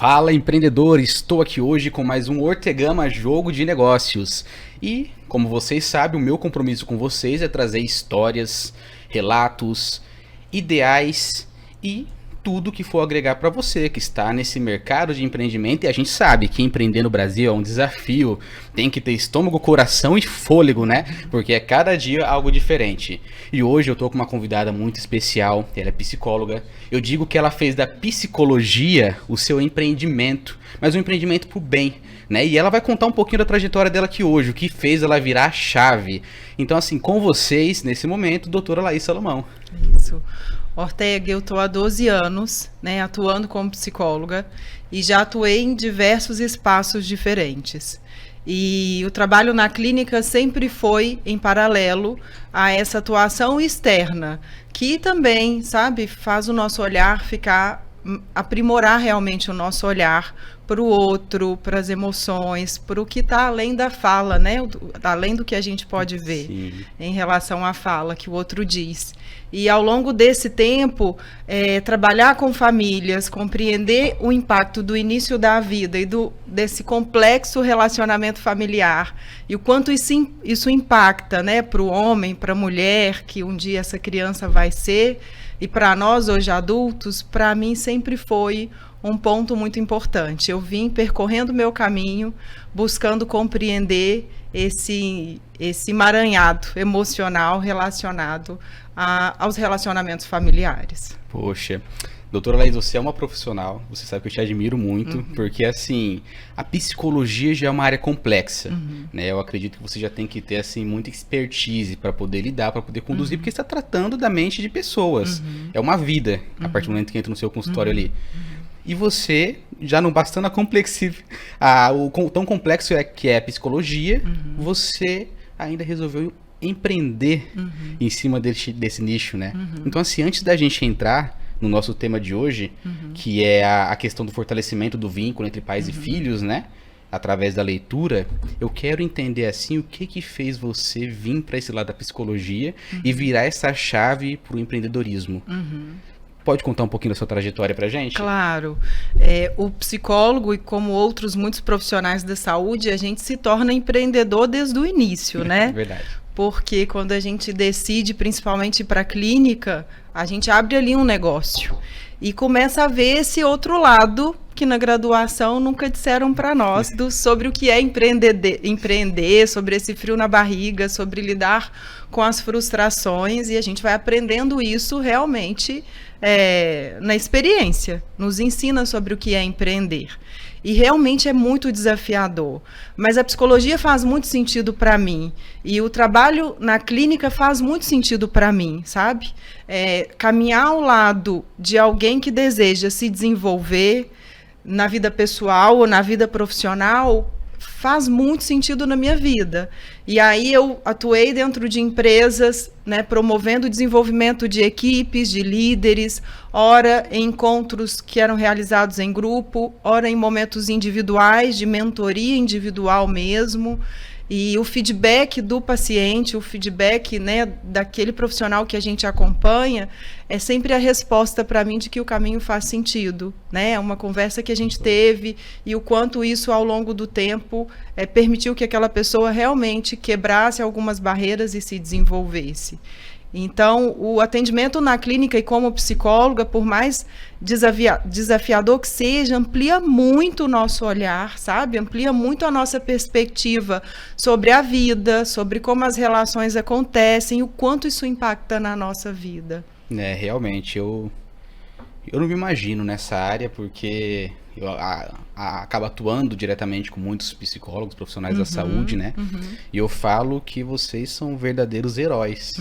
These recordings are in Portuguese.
Fala, empreendedor! Estou aqui hoje com mais um Ortegama Jogo de Negócios. E, como vocês sabem, o meu compromisso com vocês é trazer histórias, relatos, ideais e tudo que for agregar para você que está nesse mercado de empreendimento. E a gente sabe que empreender no Brasil é um desafio, tem que ter estômago, coração e fôlego, né? Porque é cada dia algo diferente. E hoje eu tô com uma convidada muito especial, ela é psicóloga. Eu digo que ela fez da psicologia o seu empreendimento, mas um empreendimento pro bem, né? E ela vai contar um pouquinho da trajetória dela aqui hoje, o que fez ela virar a chave. Então, assim, com vocês, nesse momento, doutora Laís Salomão. Isso. Ortega, eu estou há 12 anos, né, atuando como psicóloga e já atuei em diversos espaços diferentes. E o trabalho na clínica sempre foi em paralelo a essa atuação externa, que também, sabe, faz o nosso olhar aprimorar realmente o nosso olhar para o outro, para as emoções, para o que está além da fala, né? Além do que a gente pode ver. Sim. Em relação à fala que o outro diz. E ao longo desse tempo, trabalhar com famílias, compreender o impacto do início da vida e desse complexo relacionamento familiar e o quanto isso impacta, né, para o homem, para a mulher, que um dia essa criança vai ser, e para nós hoje adultos, para mim sempre foi um ponto muito importante. Eu vim percorrendo o meu caminho, buscando compreender esse emaranhado emocional relacionado aos relacionamentos familiares. Poxa, doutora Laís, você é uma profissional, você sabe que eu te admiro muito, porque assim, a psicologia já é uma área complexa, né? Eu acredito que você já tem que ter assim muita expertise para poder lidar, para poder conduzir, porque você está tratando da mente de pessoas. É uma vida, a partir do momento que entra no seu consultório ali. E você, já não bastando tão complexo que é a psicologia, você ainda resolveu empreender em cima desse nicho, né? Então, assim, antes da gente entrar no nosso tema de hoje, que é a questão do fortalecimento do vínculo entre pais e filhos, né? Através da leitura, eu quero entender, assim, o que fez você vir para esse lado da psicologia e virar essa chave para o empreendedorismo. Pode contar um pouquinho da sua trajetória pra gente? Claro. O psicólogo, e como outros muitos profissionais da saúde, a gente se torna empreendedor desde o início, né? Verdade. Porque quando a gente decide, principalmente ir para a clínica, a gente abre ali um negócio e começa a ver esse outro lado que na graduação nunca disseram para nós sobre o que é empreender, sobre esse frio na barriga, sobre lidar com as frustrações, e a gente vai aprendendo isso realmente na experiência, nos ensina sobre o que é empreender. E realmente é muito desafiador. Mas a psicologia faz muito sentido para mim. E o trabalho na clínica faz muito sentido para mim, sabe? Caminhar ao lado de alguém que deseja se desenvolver na vida pessoal ou na vida profissional faz muito sentido na minha vida. E aí eu atuei dentro de empresas, né, promovendo o desenvolvimento de equipes, de líderes, ora em encontros que eram realizados em grupo, ora em momentos individuais, de mentoria individual mesmo. E o feedback do paciente, o feedback, né, daquele profissional que a gente acompanha, é sempre a resposta para mim de que o caminho faz sentido, né? É uma conversa que a gente teve e o quanto isso ao longo do tempo permitiu que aquela pessoa realmente quebrasse algumas barreiras e se desenvolvesse. Então, o atendimento na clínica e como psicóloga, por mais desafiador que seja, amplia muito o nosso olhar, sabe? Amplia muito a nossa perspectiva sobre a vida, sobre como as relações acontecem, o quanto isso impacta na nossa vida. Realmente, eu não me imagino nessa área, porque eu acabo atuando diretamente com muitos psicólogos, profissionais da saúde, né? E eu falo que vocês são verdadeiros heróis.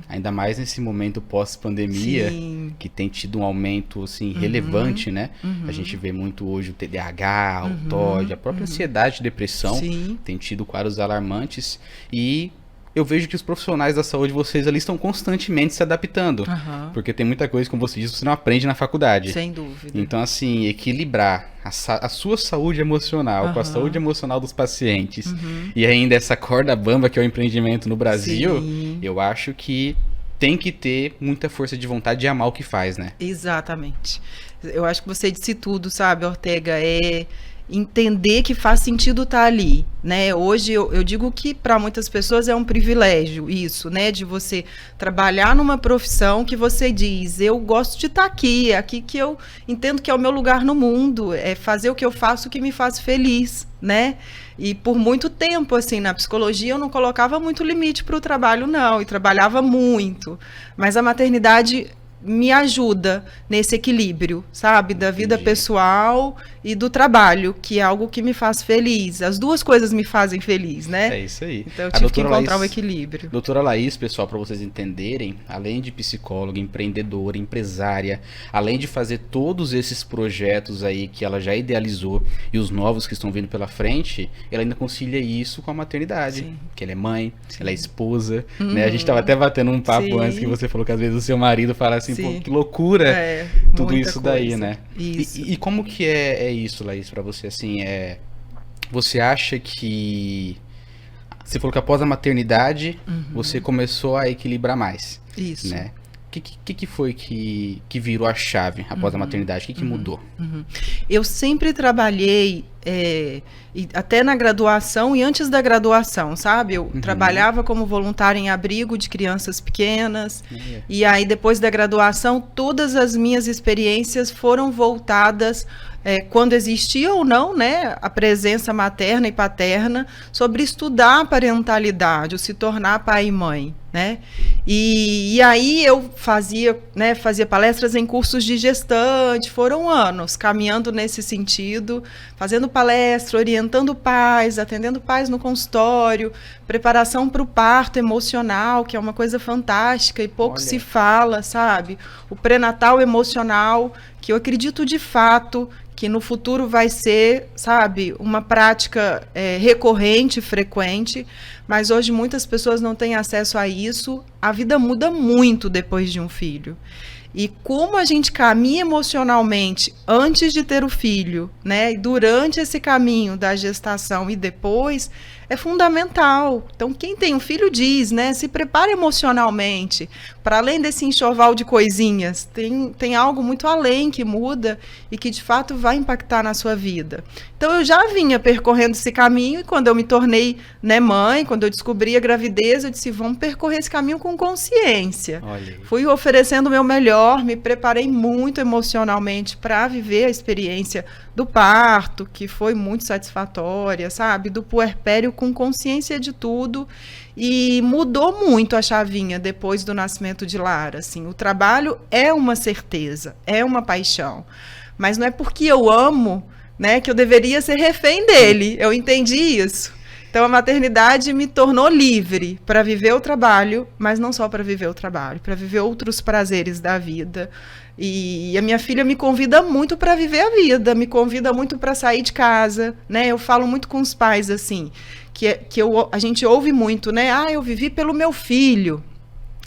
Ainda mais nesse momento pós-pandemia, que tem tido um aumento, assim, relevante, né? A gente vê muito hoje o TDAH, o TOD, a própria ansiedade e depressão. Tem tido quadros alarmantes. E eu vejo que os profissionais da saúde, vocês ali estão constantemente se adaptando. Porque tem muita coisa, como você disse, você não aprende na faculdade. Sem dúvida. Então, assim, equilibrar a sua saúde emocional com a saúde emocional dos pacientes e ainda essa corda bamba que é o empreendimento no Brasil, eu acho que tem que ter muita força de vontade de amar o que faz, né? Exatamente. Eu acho que você disse tudo, sabe, Ortega? É entender que faz sentido estar ali, né? Hoje eu digo que para muitas pessoas é um privilégio isso, né? De você trabalhar numa profissão que você diz, eu gosto de estar aqui, é aqui que eu entendo que é o meu lugar no mundo, é fazer o que eu faço que me faz feliz, né? E por muito tempo, assim, na psicologia eu não colocava muito limite para o trabalho, não, e trabalhava muito. Mas a maternidade me ajuda nesse equilíbrio, sabe? Da vida pessoal e do trabalho, que é algo que me faz feliz. As duas coisas me fazem feliz, né? É isso aí. Então eu tive que encontrar um equilíbrio. Doutora Laís, pessoal, para vocês entenderem, além de psicóloga, empreendedora, empresária, além de fazer todos esses projetos aí que ela já idealizou e os novos que estão vindo pela frente, ela ainda concilia isso com a maternidade. Sim. Que ela é mãe, ela é esposa, né? A gente estava até batendo um papo antes que você falou que às vezes o seu marido fala assim, pô, que loucura tudo isso daí, coisa. Né? Isso. E como que é isso, Laís, pra você, assim, você acha que você falou que após a maternidade você começou a equilibrar mais, isso, né? O que foi que virou a chave após a maternidade? O que mudou? Eu sempre trabalhei, até na graduação e antes da graduação, sabe? Eu trabalhava como voluntária em abrigo de crianças pequenas. E aí, depois da graduação, todas as minhas experiências foram voltadas, quando existia ou não, né, a presença materna e paterna, sobre estudar a parentalidade, o se tornar pai e mãe, né? E aí eu fazia palestras em cursos de gestante, foram anos caminhando nesse sentido, fazendo palestra, orientando pais, atendendo pais no consultório, preparação para o parto emocional, que é uma coisa fantástica e pouco se fala, sabe? O pré-natal emocional, que eu acredito de fato que no futuro vai ser, sabe, uma prática recorrente, frequente, mas hoje muitas pessoas não têm acesso a isso. A vida muda muito depois de um filho. E como a gente caminha emocionalmente antes de ter o filho, né, e durante esse caminho da gestação e depois, é fundamental. Então, quem tem um filho diz, né, se prepare emocionalmente. Para além desse enxoval de coisinhas, tem algo muito além que muda e que, de fato, vai impactar na sua vida. Então, eu já vinha percorrendo esse caminho e quando eu me tornei, né, mãe, quando eu descobri a gravidez, eu disse, vamos percorrer esse caminho com consciência. Fui oferecendo o meu melhor, me preparei muito emocionalmente para viver a experiência do parto, que foi muito satisfatória, sabe? Do puerpério, com consciência de tudo, e mudou muito a chavinha depois do nascimento de Lara. Assim, o trabalho é uma certeza, é uma paixão, mas não é porque eu amo, né, que eu deveria ser refém dele. Eu entendi isso. Então a maternidade me tornou livre para viver o trabalho, mas não só para viver o trabalho, para viver outros prazeres da vida. E a minha filha me convida muito para viver a vida, me convida muito para sair de casa, né? Eu falo muito com os pais assim, a gente ouve muito, né? Ah, eu vivi pelo meu filho.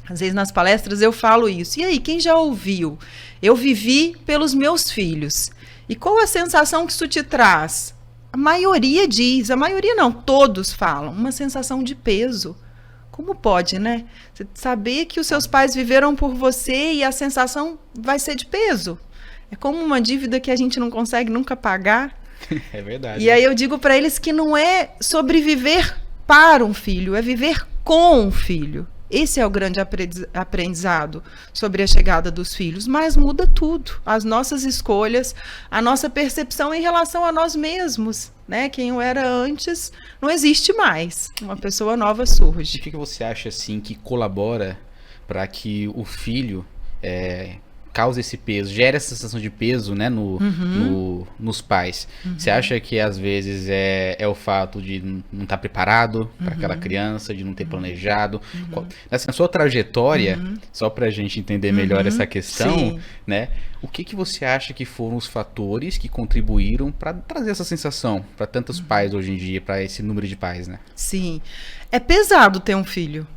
Às vezes nas palestras eu falo isso. E aí, quem já ouviu? Eu vivi pelos meus filhos. E qual a sensação que isso te traz? A maioria diz, a maioria não, todos falam, uma sensação de peso. Como pode, né? Você saber que os seus pais viveram por você e a sensação vai ser de peso. É como uma dívida que a gente não consegue nunca pagar. É verdade. E aí eu digo para eles que não é sobreviver para um filho, é viver com um filho. Esse é o grande aprendizado sobre a chegada dos filhos, mas muda tudo. As nossas escolhas, a nossa percepção em relação a nós mesmos, né? Quem eu era antes não existe mais. Uma pessoa nova surge. E o que você acha assim que colabora para que o filho causa esse peso, gera essa sensação de peso, né, nos pais? Você acha que às vezes é o fato de não estar preparado para aquela criança, de não ter planejado? Na sua trajetória, só para a gente entender melhor essa questão, né, o que você acha que foram os fatores que contribuíram para trazer essa sensação para tantos pais hoje em dia, para esse número de pais, né? Sim, é pesado ter um filho,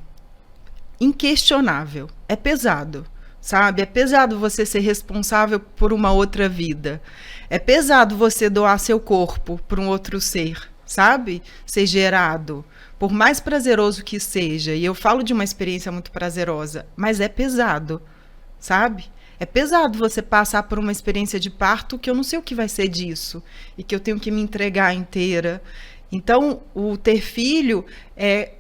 inquestionável, é pesado. Sabe? É pesado você ser responsável por uma outra vida. É pesado você doar seu corpo para um outro ser, sabe? Ser gerado. Por mais prazeroso que seja, e eu falo de uma experiência muito prazerosa, mas é pesado, sabe? É pesado você passar por uma experiência de parto que eu não sei o que vai ser disso, e que eu tenho que me entregar inteira. Então, o ter filho é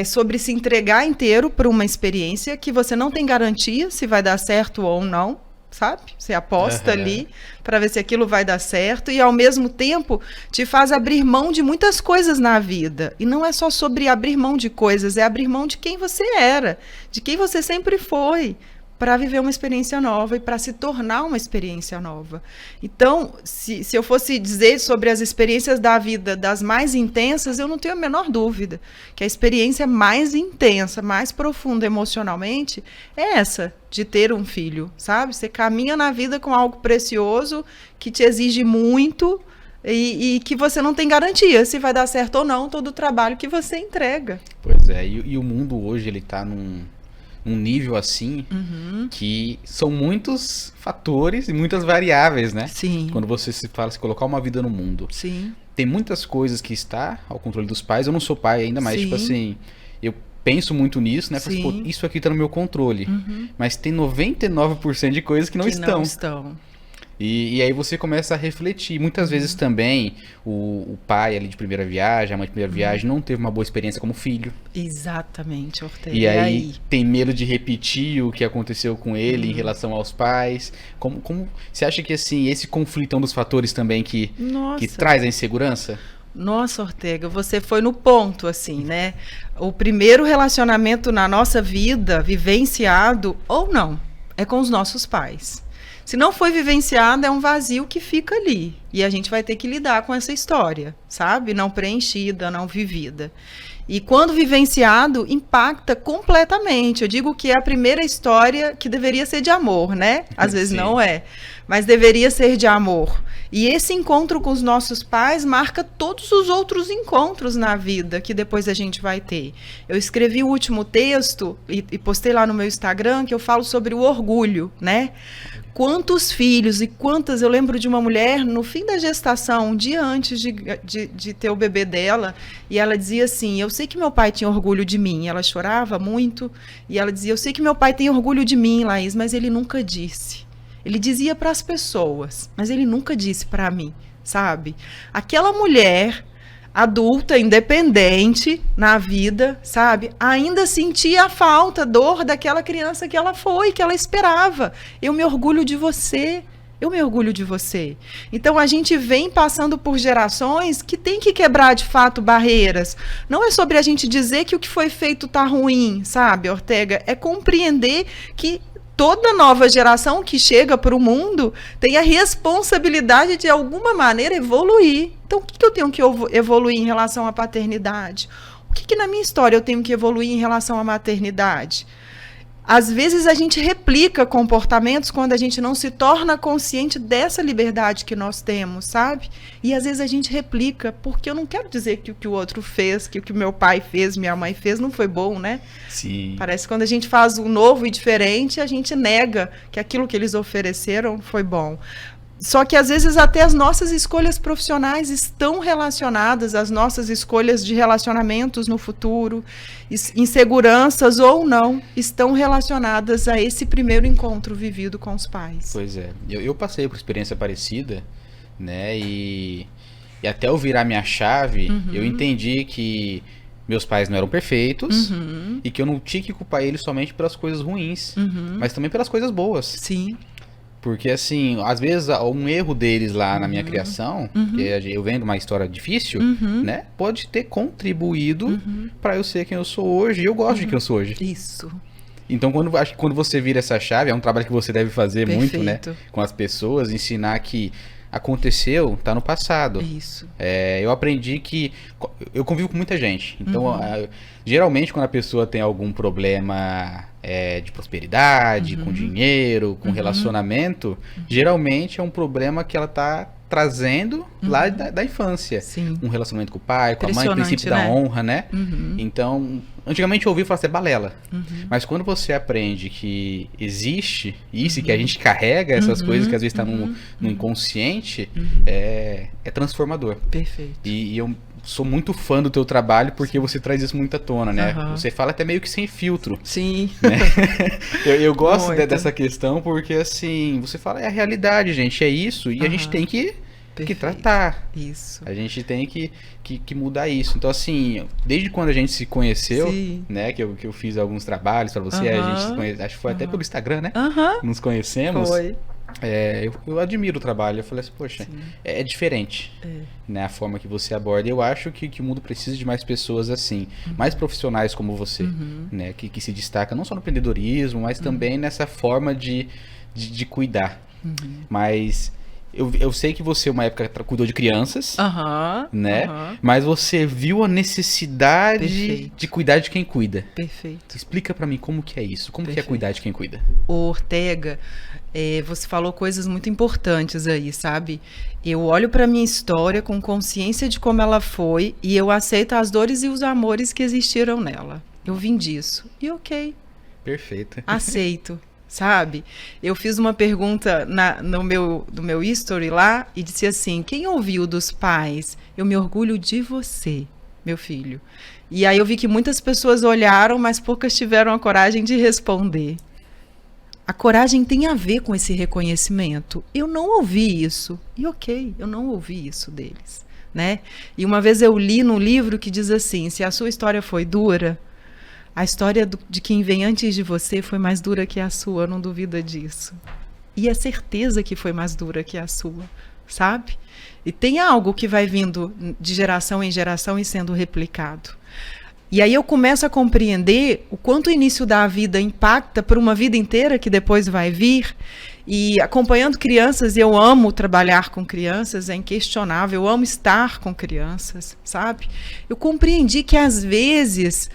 sobre se entregar inteiro para uma experiência que você não tem garantia se vai dar certo ou não, sabe? Você aposta ali para ver se aquilo vai dar certo e, ao mesmo tempo, te faz abrir mão de muitas coisas na vida. E não é só sobre abrir mão de coisas, é abrir mão de quem você era, de quem você sempre foi, para viver uma experiência nova e para se tornar uma experiência nova. Então, se eu fosse dizer sobre as experiências da vida das mais intensas, eu não tenho a menor dúvida que a experiência mais intensa, mais profunda emocionalmente, é essa, de ter um filho, sabe? Você caminha na vida com algo precioso, que te exige muito e que você não tem garantia se vai dar certo ou não todo o trabalho que você entrega. Pois é, e o mundo hoje, ele tá num nível assim, que são muitos fatores e muitas variáveis, né? Sim. Quando você se colocar uma vida no mundo. Sim. Tem muitas coisas que está ao controle dos pais. Eu não sou pai ainda, mas, tipo assim, eu penso muito nisso, né? Porque, pô, isso aqui tá no meu controle. Mas tem 99% de coisas que não estão. E aí você começa a refletir. Muitas vezes também o pai ali de primeira viagem, a mãe de primeira viagem, não teve uma boa experiência como filho. Exatamente, Ortega. E aí tem medo de repetir o que aconteceu com ele em relação aos pais. Como você acha que assim, esse conflito é um dos fatores também que traz a insegurança? Nossa, Ortega, você foi no ponto, assim, né? O primeiro relacionamento na nossa vida, vivenciado ou não, é com os nossos pais. Se não foi vivenciado, é um vazio que fica ali. E a gente vai ter que lidar com essa história, sabe? Não preenchida, não vivida. E quando vivenciado, impacta completamente. Eu digo que é a primeira história que deveria ser de amor, né? Às vezes não é, mas deveria ser de amor. E esse encontro com os nossos pais marca todos os outros encontros na vida que depois a gente vai ter. Eu escrevi o último texto e postei lá no meu Instagram que eu falo sobre o orgulho, né? Quantos filhos e quantas... Eu lembro de uma mulher, no fim da gestação, um dia antes de ter o bebê dela, e ela dizia assim, eu sei que meu pai tinha orgulho de mim. Ela chorava muito, e ela dizia, eu sei que meu pai tem orgulho de mim, Laís, mas ele nunca disse. Ele dizia para as pessoas, mas ele nunca disse para mim, sabe? Aquela mulher adulta, independente na vida, sabe? Ainda sentia a falta, a dor daquela criança que ela foi, que ela esperava. Eu me orgulho de você. Eu me orgulho de você. Então, a gente vem passando por gerações que tem que quebrar, de fato, barreiras. Não é sobre a gente dizer que o que foi feito tá ruim, sabe, Ortega? É compreender que toda nova geração que chega para o mundo tem a responsabilidade de, de alguma maneira, evoluir. Então, o que eu tenho que evoluir em relação à paternidade? O que na minha história eu tenho que evoluir em relação à maternidade? Às vezes a gente replica comportamentos quando a gente não se torna consciente dessa liberdade que nós temos, sabe? E às vezes a gente replica, porque eu não quero dizer que o que o outro fez, que o que meu pai fez, minha mãe fez, não foi bom, né? Sim. Parece que quando a gente faz o novo e diferente, a gente nega que aquilo que eles ofereceram foi bom. Só que às vezes até as nossas escolhas profissionais estão relacionadas às nossas escolhas de relacionamentos no futuro, inseguranças ou não, estão relacionadas a esse primeiro encontro vivido com os pais. Pois é, eu passei por experiência parecida, né, e até eu virar minha chave, eu entendi que meus pais não eram perfeitos e que eu não tinha que culpar eles somente pelas coisas ruins, mas também pelas coisas boas. Sim. Porque, assim, às vezes um erro deles lá na minha criação, que eu vendo uma história difícil, né, pode ter contribuído para eu ser quem eu sou hoje, e eu gosto de quem eu sou hoje. Isso. Então, acho que quando você vira essa chave, é um trabalho que você deve fazer muito, né, com as pessoas, ensinar que aconteceu, tá no passado. Isso. Eu aprendi que... Eu convivo com muita gente. Então, geralmente, quando a pessoa tem algum problema de prosperidade, com dinheiro, com relacionamento, geralmente é um problema que ela tá trazendo lá da infância. Sim. Um relacionamento com o pai, com a mãe, o princípio da honra, né? Então, antigamente eu ouvi falar assim, é balela. Mas quando você aprende que existe isso, que a gente carrega essas coisas que às vezes está no inconsciente, é transformador. Perfeito. E eu sou muito fã do teu trabalho porque você traz isso muito à tona, né? Você fala até meio que sem filtro. Sim. Né? eu gosto dessa questão porque, assim, você fala, é a realidade, gente, é isso, e a gente tem que tratar. Isso. A gente tem que mudar isso. Então, assim, desde quando a gente se conheceu, né, que eu fiz alguns trabalhos pra você, a gente se conhece, acho que foi até pelo Instagram, né? Nos conhecemos. Foi. Eu admiro o trabalho. Eu falei assim, poxa, é diferente, né, a forma que você aborda. Eu acho que o mundo precisa de mais pessoas assim, mais profissionais como você, né, que se destaca não só no empreendedorismo, mas também nessa forma de cuidar. Mas eu sei que você, uma época, cuidou de crianças, né? Mas você viu a necessidade de cuidar de quem cuida. Perfeito. Explica pra mim como que é isso, como que é cuidar de quem cuida. Ortega, você falou coisas muito importantes aí, sabe? Eu olho pra minha história com consciência de como ela foi e eu aceito as dores e os amores que existiram nela. Eu vim disso. E ok. Perfeito. Aceito. Sabe? Eu fiz uma pergunta no meu history lá e disse assim, quem ouviu dos pais? Eu me orgulho de você, meu filho. E aí eu vi que muitas pessoas olharam, mas poucas tiveram a coragem de responder. A coragem tem a ver com esse reconhecimento. Eu não ouvi isso. E ok, eu não ouvi isso deles, né? E uma vez eu li num livro que diz assim, se a sua história foi dura, a história de quem vem antes de você foi mais dura que a sua, não duvida disso. E é certeza que foi mais dura que a sua, sabe? E tem algo que vai vindo de geração em geração e sendo replicado. E aí eu começo a compreender o quanto o início da vida impacta por uma vida inteira que depois vai vir. E acompanhando crianças, eu amo trabalhar com crianças, é inquestionável, eu amo estar com crianças, sabe? Eu compreendi que às vezes,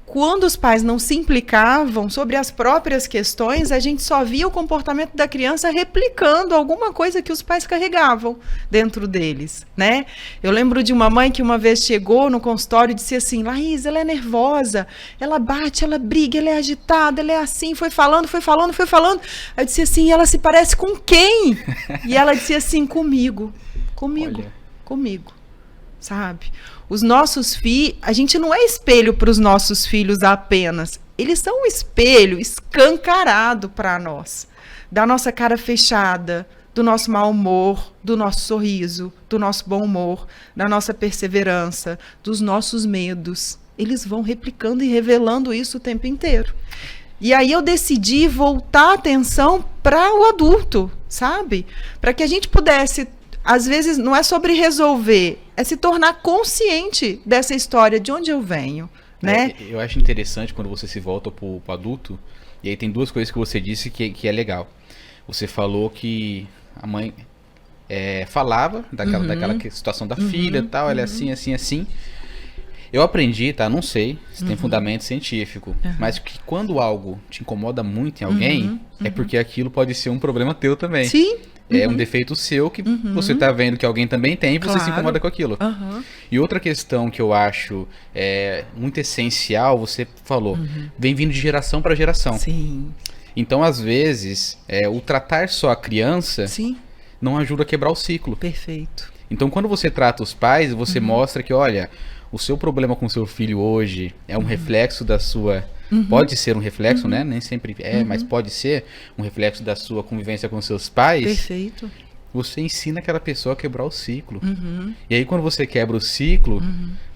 quando os pais não se implicavam sobre as próprias questões, a gente só via o comportamento da criança replicando alguma coisa que os pais carregavam dentro deles, né? Eu lembro de uma mãe que uma vez chegou no consultório e disse assim, Laís, ela é nervosa, ela bate, ela briga, ela é agitada, ela é assim, foi falando. Aí eu disse assim, ela se parece com quem? E ela disse assim, comigo, sabe? Os nossos filhos, a gente não é espelho para os nossos filhos apenas. Eles são um espelho escancarado para nós. Da nossa cara fechada, do nosso mau humor, do nosso sorriso, do nosso bom humor, da nossa perseverança, dos nossos medos. Eles vão replicando e revelando isso o tempo inteiro. E aí eu decidi voltar a atenção para o adulto, sabe? Para que a gente pudesse... Às vezes não é sobre resolver, é se tornar consciente dessa história, de onde eu venho, né? Eu acho interessante quando você se volta pro adulto, e aí tem duas coisas que você disse que é legal. Você falou que a mãe falava daquela situação da filha e tal, ela é assim, assim, assim. Eu aprendi, tá? Não sei se tem fundamento científico, mas que quando algo te incomoda muito em alguém, é porque aquilo pode ser um problema teu também. Sim. É um defeito seu que você tá vendo que alguém também tem e você se incomoda com aquilo. E outra questão que eu acho muito essencial, você falou, vem vindo de geração para geração. Sim. Então, às vezes, o tratar só a criança não ajuda a quebrar o ciclo. Perfeito. Então, quando você trata os pais, você mostra que, olha, o seu problema com seu filho hoje é um reflexo da sua... Pode ser um reflexo, né? Nem sempre mas pode ser um reflexo da sua convivência com seus pais. Perfeito. Você ensina aquela pessoa a quebrar o ciclo. E aí, quando você quebra o ciclo,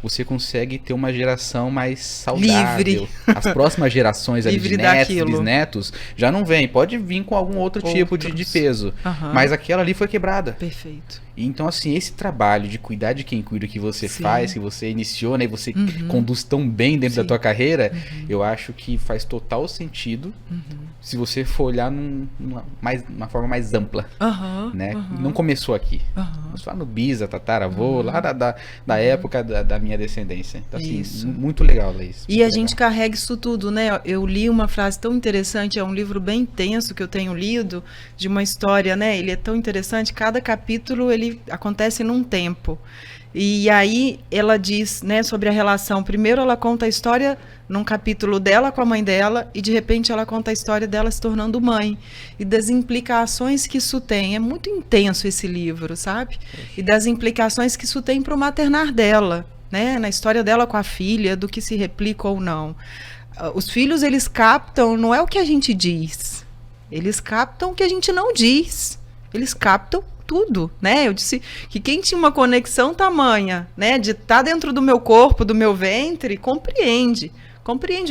você consegue ter uma geração mais saudável. Livre. As próximas gerações ali, de netos, bisnetos, já não vem. Pode vir com algum outro tipo de peso. Mas aquela ali foi quebrada. Perfeito. E então, assim, esse trabalho de cuidar de quem cuida que você faz, que você iniciou, né? E você conduz tão bem dentro da tua carreira, eu acho que faz total sentido se você for olhar numa forma mais ampla, né? Não começou aqui. Começou lá no bisa, tataravô, lá da época da minha minha descendência. Então, assim, Isso. muito legal, Laís. E a gente carrega isso tudo, né? Eu li uma frase tão interessante, é um livro bem intenso que eu tenho lido, de uma história, né? Ele é tão interessante, cada capítulo ele acontece num tempo. E aí ela diz, né, sobre a relação. Primeiro ela conta a história num capítulo dela com a mãe dela e de repente ela conta a história dela se tornando mãe e das implicações que isso tem. É muito intenso esse livro, sabe? E das implicações que isso tem para o maternar dela, né? Na história dela com a filha, do que se replica ou não. Os filhos, eles captam, não é o que a gente diz, eles captam o que a gente não diz. Eles captam tudo, né? Eu disse que quem tinha uma conexão tamanha, né, de estar dentro do meu corpo, do meu ventre, compreende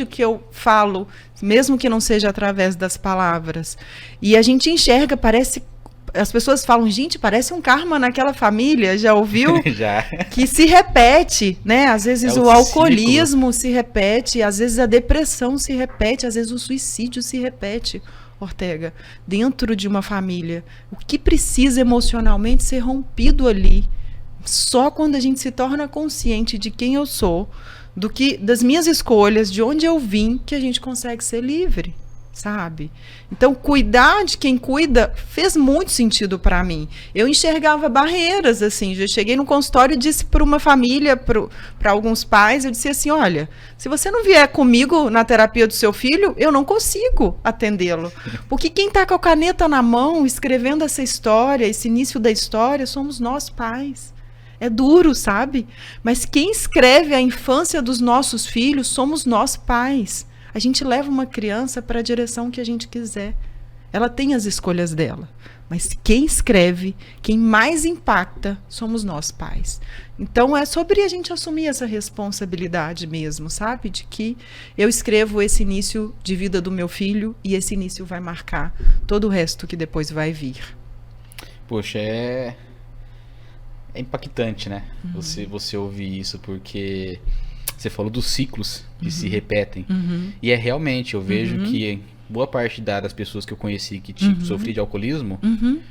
o que eu falo, mesmo que não seja através das palavras. E a gente enxerga, parece, as pessoas falam, gente, parece um karma naquela família, já ouviu? Já. Que se repete, né? Às vezes o alcoolismo ciclo. se repete, às vezes a depressão se repete, às vezes o suicídio se repete. Ortega, dentro de uma família, o que precisa emocionalmente ser rompido ali, só quando a gente se torna consciente de quem eu sou, das minhas escolhas, de onde eu vim, que a gente consegue ser livre, sabe? Então, cuidar de quem cuida fez muito sentido para mim. Eu enxergava barreiras, assim, já cheguei no consultório e disse para uma família, para alguns pais, eu disse assim, olha, se você não vier comigo na terapia do seu filho, eu não consigo atendê-lo. Porque quem está com a caneta na mão, escrevendo essa história, esse início da história, somos nós pais. É duro, sabe? Mas quem escreve a infância dos nossos filhos somos nós pais. A gente leva uma criança para a direção que a gente quiser. Ela tem as escolhas dela. Mas quem escreve, quem mais impacta, somos nós pais. Então é sobre a gente assumir essa responsabilidade mesmo, sabe? De que eu escrevo esse início de vida do meu filho e esse início vai marcar todo o resto que depois vai vir. Poxa, é impactante, né? Você ouvir isso, porque você falou dos ciclos que se repetem. E é realmente, eu vejo que boa parte das pessoas que eu conheci que sofriam de alcoolismo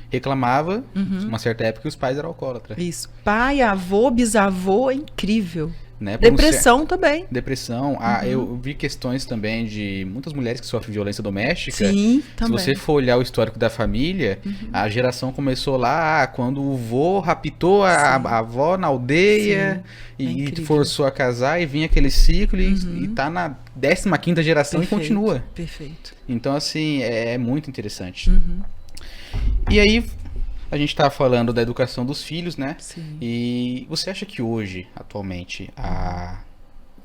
reclamava, uma certa época, que os pais eram alcoólatras. Isso. Pai, avô, bisavô, é incrível. Né? Depressão também. Depressão. Eu vi questões também de muitas mulheres que sofrem violência doméstica. Sim, também. Se você for olhar o histórico da família, a geração começou lá quando o vô raptou a avó na aldeia e forçou a casar e vinha aquele ciclo e tá na 15ª geração. Perfeito, e continua. Perfeito. Então, assim, é muito interessante. E aí, a gente tá falando da educação dos filhos, né? Sim. E você acha que hoje, atualmente,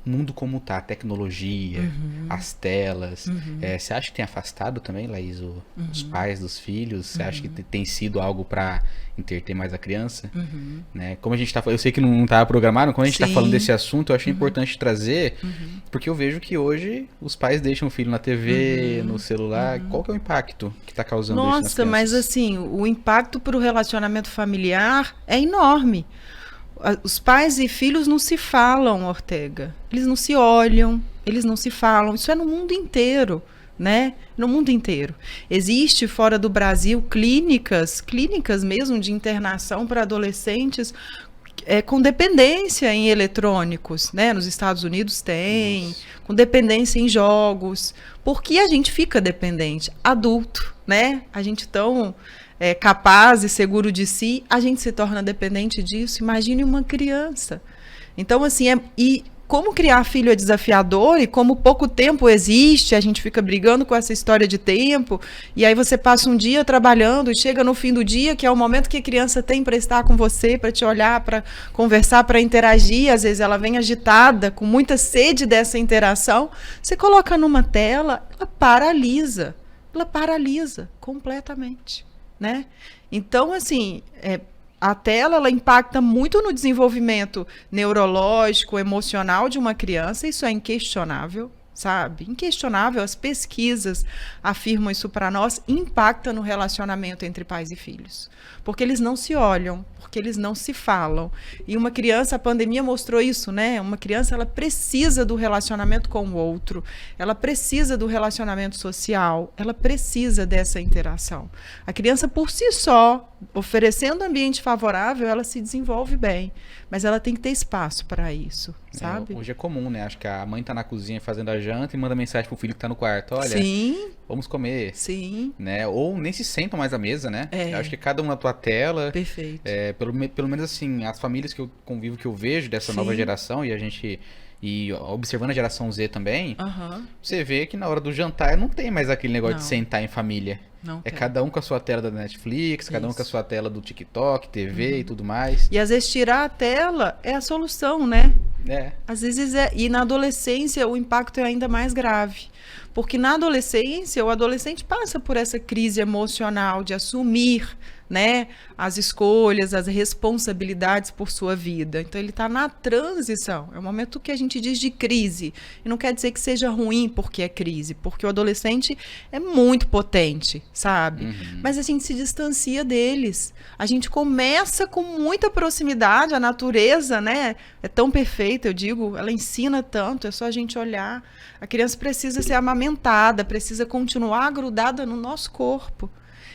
o mundo como tá, a tecnologia, as telas, você acha que tem afastado também, Laís, os pais dos filhos? Você acha que tem sido algo para entreter mais a criança? Né? Como a gente tá falando, eu sei que não estava programado, quando a gente tá falando desse assunto, eu achei importante trazer, porque eu vejo que hoje os pais deixam o filho na TV, no celular. Qual que é o impacto que tá causando isso nas crianças? Nossa, mas assim, o impacto para o relacionamento familiar é enorme. Os pais e filhos não se falam, Ortega. Eles não se olham, eles não se falam. Isso é no mundo inteiro, né? No mundo inteiro. Existe fora do Brasil clínicas mesmo de internação para adolescentes com dependência em eletrônicos, né? Nos Estados Unidos tem, com dependência em jogos. Porque a gente fica dependente, adulto, né? A gente tão capaz e seguro de si, a gente se torna dependente disso. Imagine uma criança. Então, assim, e como criar filho é desafiador, e como pouco tempo existe, a gente fica brigando com essa história de tempo, e aí você passa um dia trabalhando e chega no fim do dia, que é o momento que a criança tem para estar com você, para te olhar, para conversar, para interagir. Às vezes ela vem agitada, com muita sede dessa interação, você coloca numa tela, ela paralisa completamente, né? Então, assim, a tela, ela impacta muito no desenvolvimento neurológico, emocional de uma criança. Isso é inquestionável, sabe? Inquestionável. As pesquisas afirmam isso para nós. Impacta no relacionamento entre pais e filhos, porque eles não se olham, porque eles não se falam. E uma criança, a pandemia mostrou isso, né? Uma criança, ela precisa do relacionamento com o outro, ela precisa do relacionamento social, ela precisa dessa interação. A criança, por si só, oferecendo ambiente favorável, ela se desenvolve bem. Mas ela tem que ter espaço para isso, sabe? Hoje é comum, né? Acho que a mãe tá na cozinha fazendo a janta e manda mensagem pro filho que tá no quarto. Olha, sim, vamos comer. sim. Né? Ou nem se sentam mais à mesa, né? É. Eu acho que cada um na tua tela. Perfeito. Pelo menos assim, as famílias que eu convivo, que eu vejo dessa Sim. nova geração, e observando a geração Z também, você vê que na hora do jantar não tem mais aquele negócio de sentar em família. Não É tem. cada um com a sua tela da Netflix, cada um com a Isso. sua tela do TikTok, TV e tudo mais. E às vezes tirar a tela é a solução, né? É. Às vezes é. E na adolescência o impacto é ainda mais grave. Porque na adolescência, o adolescente passa por essa crise emocional de assumir, né, as escolhas, as responsabilidades por sua vida. Então ele está na transição. É um momento que a gente diz de crise. E não quer dizer que seja ruim porque é crise, porque o adolescente é muito potente, sabe? Mas a gente se distancia deles. A gente começa com muita proximidade, a natureza, né, é tão perfeita, eu digo, ela ensina tanto, é só a gente olhar. A criança precisa ser amamentada, precisa continuar grudada no nosso corpo.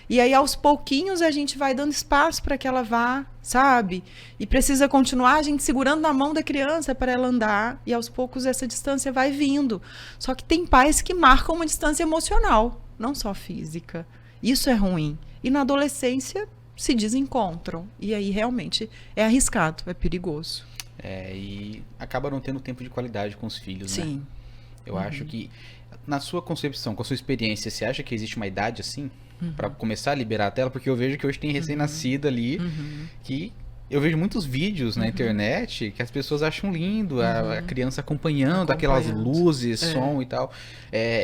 E aí, aos pouquinhos, a gente vai dando espaço para que ela vá, sabe? E precisa continuar a gente segurando na mão da criança para ela andar. E aos poucos essa distância vai vindo. Só que tem pais que marcam uma distância emocional, não só física. Isso é ruim. E na adolescência se desencontram. E aí realmente é arriscado, é perigoso. E acaba não tendo tempo de qualidade com os filhos, né? Sim. Eu acho que, na sua concepção, com a sua experiência, você acha que existe uma idade assim? Pra começar a liberar a tela? Porque eu vejo que hoje tem recém-nascida ali que eu vejo muitos vídeos na internet que as pessoas acham lindo a criança acompanhando aquelas luzes, som e tal.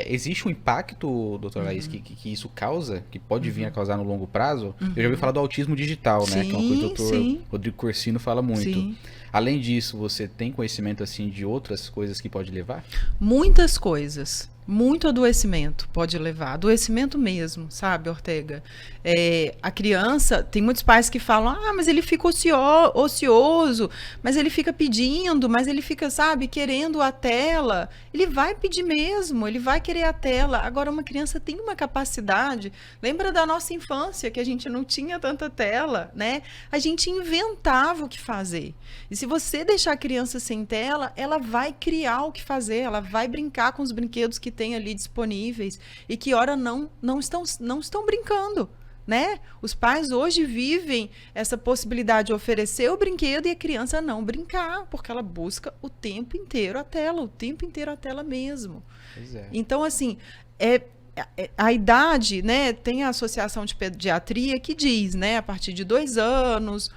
Existe um impacto, doutora Laís, que isso causa, que pode vir a causar no longo prazo? Eu já ouvi falar do autismo digital, né? Que é uma coisa que o doutor Rodrigo Corsino fala muito. Sim. Além disso, você tem conhecimento assim de outras coisas que pode levar? Muitas coisas. Muito adoecimento pode levar, adoecimento mesmo, sabe, Ortega? A criança, tem muitos pais que falam, mas ele fica ocioso, mas ele fica pedindo, mas ele fica, sabe, querendo a tela. Ele vai pedir mesmo, ele vai querer a tela. Agora, uma criança tem uma capacidade, lembra da nossa infância, que a gente não tinha tanta tela, né? A gente inventava o que fazer. E se você deixar a criança sem tela, ela vai criar o que fazer, ela vai brincar com os brinquedos que tem ali disponíveis e que ora não estão brincando, né? Os pais hoje vivem essa possibilidade de oferecer o brinquedo e a criança não brincar, porque ela busca o tempo inteiro a tela mesmo. Pois é. Então, assim, a idade, né? Tem a Associação de Pediatria que diz, né? A partir de 2 anos,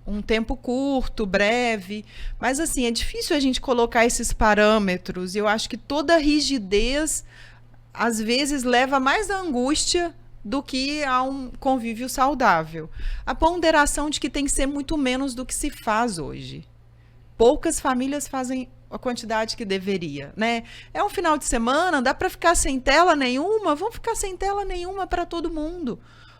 um tempo curto, breve, mas assim, é difícil a gente colocar esses parâmetros, e eu acho que toda rigidez, às vezes, leva mais à angústia do que a um convívio saudável. A ponderação de que tem que ser muito menos do que se faz hoje. Poucas famílias fazem a quantidade que deveria, né? É um final de semana, dá para ficar sem tela nenhuma? Vamos ficar sem tela nenhuma para todo mundo.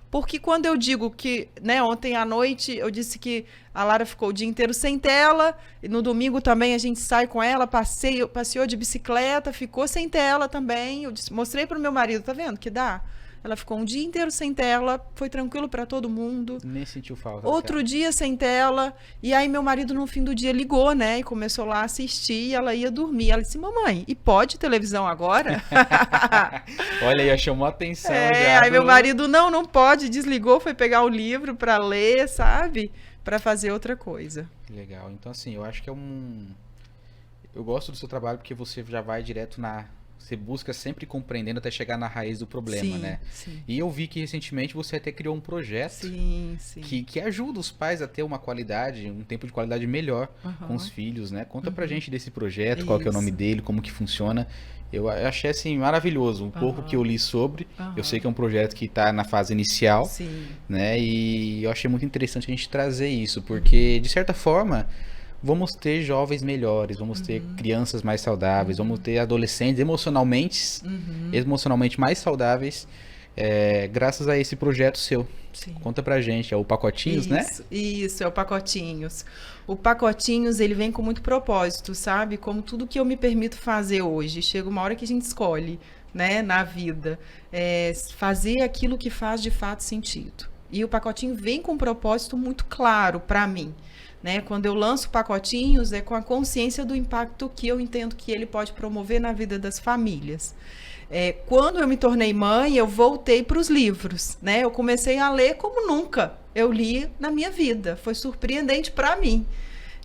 Porque quando eu digo que, né, ontem à noite eu disse que a Lara ficou o dia inteiro sem tela, e no domingo também a gente sai com ela, passeou de bicicleta, ficou sem tela também. Eu mostrei para o meu marido, tá vendo que dá? Ela ficou um dia inteiro sem tela, foi tranquilo para todo mundo. Nem sentiu falta. Outro dia sem tela, e aí meu marido no fim do dia ligou, né, e começou lá a assistir, e ela ia dormir. Ela disse, mamãe, e pode televisão agora? Olha aí, chamou a atenção. Já aí meu marido, não pode, desligou, foi pegar o livro para ler, sabe? Para fazer outra coisa. Legal, então assim, eu acho que eu gosto do seu trabalho porque você já vai direto Você busca sempre compreendendo até chegar na raiz do problema, né? Sim. E eu vi que recentemente você até criou um projeto que ajuda os pais a ter uma qualidade, um tempo de qualidade melhor com os filhos, né? Conta pra gente desse projeto, qual que é o nome dele, como que funciona. Eu achei assim maravilhoso, pouco que eu li sobre. Eu sei que é um projeto que está na fase inicial, né? E eu achei muito interessante a gente trazer isso, porque de certa forma vamos ter jovens melhores, vamos ter crianças mais saudáveis, vamos ter adolescentes emocionalmente mais saudáveis, graças a esse projeto seu. Conta pra gente, é o Pacotinhos, né? Isso, é o Pacotinhos. O Pacotinhos, ele vem com muito propósito, sabe? Como tudo que eu me permito fazer hoje. Chega uma hora que a gente escolhe, né, na vida, fazer aquilo que faz de fato sentido. E o Pacotinho vem com um propósito muito claro para mim. Né? Quando eu lanço Pacotinhos, é com a consciência do impacto que eu entendo que ele pode promover na vida das famílias. Quando eu me tornei mãe, eu voltei para os livros. Né? Eu comecei a ler como nunca eu li na minha vida. Foi surpreendente para mim.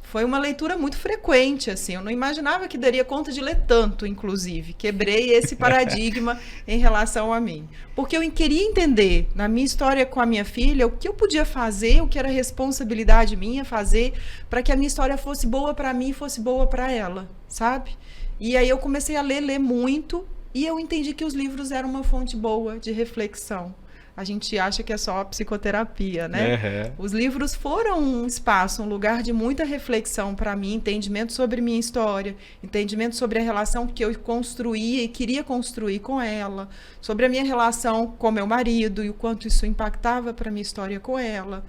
Foi uma leitura muito frequente, assim. Eu não imaginava que daria conta de ler tanto, inclusive. Quebrei esse paradigma em relação a mim. Porque eu queria entender, na minha história com a minha filha, o que eu podia fazer, o que era responsabilidade minha fazer, para que a minha história fosse boa para mim e fosse boa para ela, sabe? E aí eu comecei a ler muito, e eu entendi que os livros eram uma fonte boa de reflexão. A gente acha que é só psicoterapia, né? Uhum. Os livros foram um espaço, um lugar de muita reflexão para mim, entendimento sobre minha história, entendimento sobre a relação que eu construía e queria construir com ela, sobre a minha relação com meu marido e o quanto isso impactava para a minha história com ela.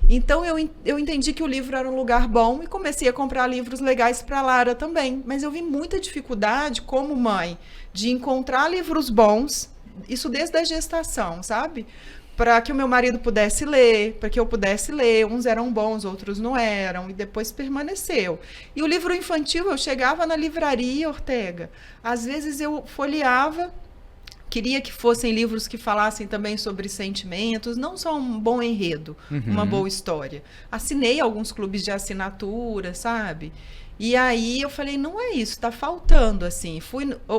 Então, eu entendi que o livro era um lugar bom e comecei a comprar livros legais para a Lara também. Mas eu vi muita dificuldade, como mãe, de encontrar livros bons, isso desde a gestação, sabe? Para que o meu marido pudesse ler, para que eu pudesse ler. Uns eram bons, outros não eram, e depois permaneceu. E o livro infantil, eu chegava na livraria, Ortega. Às vezes eu folheava, queria que fossem livros que falassem também sobre sentimentos, não só um bom enredo, uma boa história. Assinei alguns clubes de assinatura, sabe? E aí eu falei, não é isso, tá faltando, assim.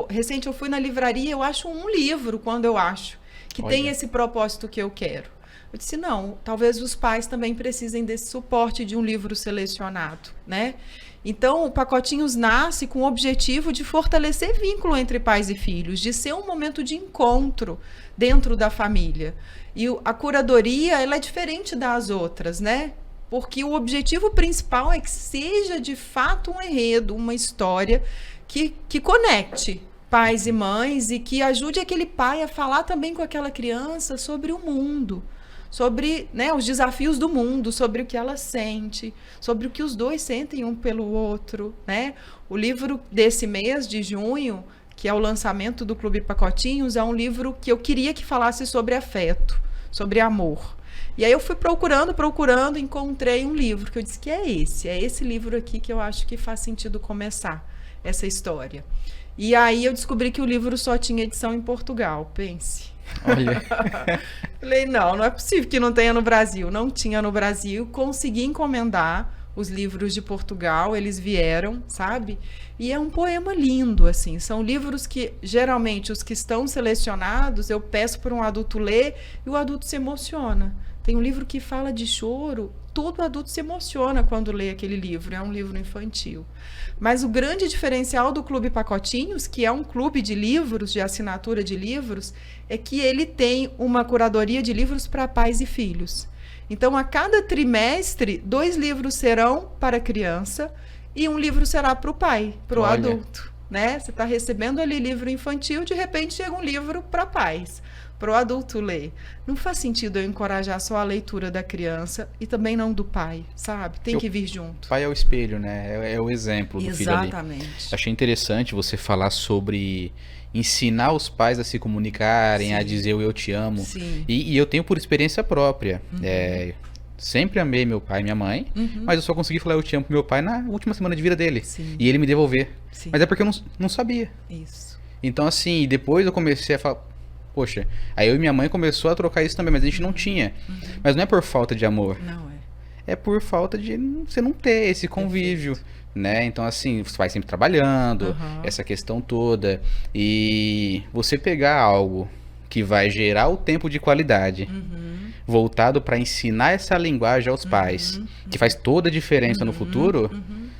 Recente eu fui na livraria, eu acho um livro, quando eu acho, que tem esse propósito que eu quero. Eu disse, não, talvez os pais também precisem desse suporte de um livro selecionado, né? Então, o Pacotinhos nasce com o objetivo de fortalecer vínculo entre pais e filhos, de ser um momento de encontro dentro da família. E a curadoria, ela é diferente das outras, né? Porque o objetivo principal é que seja, de fato, um enredo, uma história que conecte pais e mães e que ajude aquele pai a falar também com aquela criança sobre o mundo, sobre, né, os desafios do mundo, sobre o que ela sente, sobre o que os dois sentem um pelo outro, né? O livro desse mês de junho, que é o lançamento do Clube Pacotinhos, é um livro que eu queria que falasse sobre afeto, sobre amor. E aí eu fui procurando, encontrei um livro que eu disse que é esse livro aqui que eu acho que faz sentido começar essa história. E aí eu descobri que o livro só tinha edição em Portugal, pense. Olha. Falei, não é possível que não tenha no Brasil. Não tinha no Brasil, consegui encomendar os livros de Portugal, eles vieram, sabe? E é um poema lindo, assim. São livros que, geralmente, os que estão selecionados, eu peço para um adulto ler e o adulto se emociona. Tem um livro que fala de choro, todo adulto se emociona quando lê aquele livro, é um livro infantil. Mas o grande diferencial do Clube Pacotinhos, que é um clube de livros, de assinatura de livros, é que ele tem uma curadoria de livros para pais e filhos. Então, a cada trimestre, 2 livros serão para a criança e um livro será para o pai, para o adulto. Né? Você está recebendo ali livro infantil, de repente chega um livro para pais, para o adulto ler. Não faz sentido eu encorajar só a leitura da criança e também não do pai, sabe? Tem que vir junto. O pai é o espelho, né? É o exemplo do filho ali. Exatamente. Achei interessante você falar sobre ensinar os pais a se comunicarem, sim, a dizer o eu te amo. Sim. E eu tenho por experiência própria. Sempre amei meu pai e minha mãe, mas eu só consegui falar eu te amo pro meu pai na última semana de vida dele. Sim. E ele me devolver. Sim. Mas é porque eu não sabia. Isso. Então, assim, depois eu comecei a falar, poxa, aí eu e minha mãe começou a trocar isso também, mas a gente não tinha. Mas não é por falta de amor. Não é. É por falta de você não ter esse convívio. Perfeito. Né? Então, assim, você vai sempre trabalhando, essa questão toda. E você pegar algo que vai gerar o tempo de qualidade, voltado para ensinar essa linguagem aos pais, que faz toda a diferença no futuro,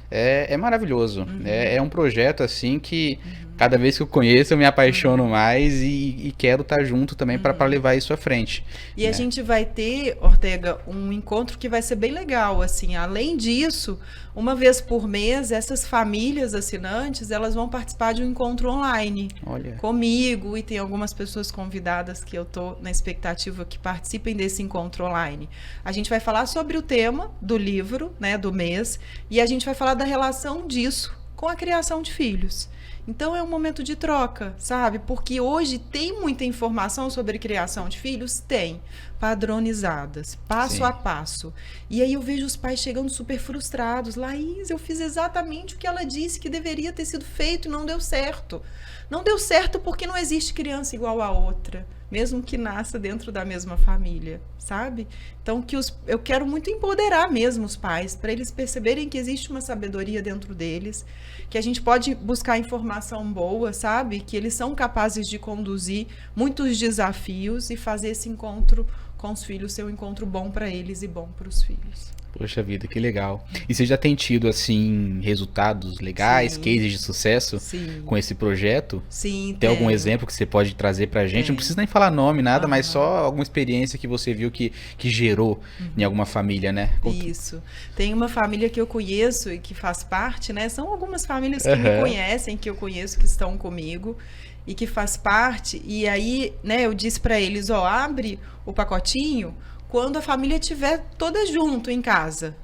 é maravilhoso. É um projeto, assim, que cada vez que eu conheço eu me apaixono mais e quero estar junto também para levar isso à frente. E a gente vai ter, Ortega, um encontro que vai ser bem legal, assim. Além disso, uma vez por mês, essas famílias assinantes, elas vão participar de um encontro online. Olha. Comigo, e tem algumas pessoas convidadas que eu tô na expectativa que participem desse encontro online. A gente vai falar sobre o tema do livro, né, do mês, e a gente vai falar da relação disso com a criação de filhos. Então é um momento de troca, sabe? Porque hoje tem muita informação sobre criação de filhos? Tem. Padronizadas, passo a passo. E aí eu vejo os pais chegando super frustrados. Laís, eu fiz exatamente o que ela disse que deveria ter sido feito e não deu certo. Não deu certo porque não existe criança igual a outra, mesmo que nasça dentro da mesma família, sabe? Então eu quero muito empoderar mesmo os pais, para eles perceberem que existe uma sabedoria dentro deles, que a gente pode buscar informação boa, sabe? Que eles são capazes de conduzir muitos desafios e fazer esse encontro com os filhos ser um encontro bom para eles e bom para os filhos. Poxa vida, que legal. E você já tem tido, assim, resultados legais, cases de sucesso com esse projeto? Sim, tem algum exemplo que você pode trazer pra gente? Não precisa nem falar nome, nada, mas só alguma experiência que você viu que gerou em alguma família, né? Isso. Tem uma família que eu conheço e que faz parte, né? São algumas famílias que me conhecem, que eu conheço, que estão comigo e que faz parte. E aí, né, eu disse pra eles, abre o pacotinho quando a família estiver toda junto em casa.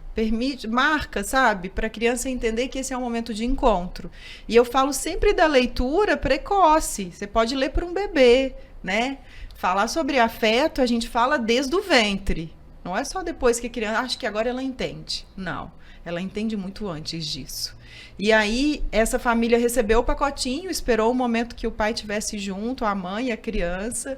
Marca, sabe? Para a criança entender que esse é um momento de encontro. E eu falo sempre da leitura precoce. Você pode ler para um bebê, né? Falar sobre afeto, a gente fala desde o ventre. Não é só depois que a criança... Acho que agora ela entende. Não. Ela entende muito antes disso. E aí, essa família recebeu o pacotinho, esperou o momento que o pai estivesse junto, a mãe e a criança...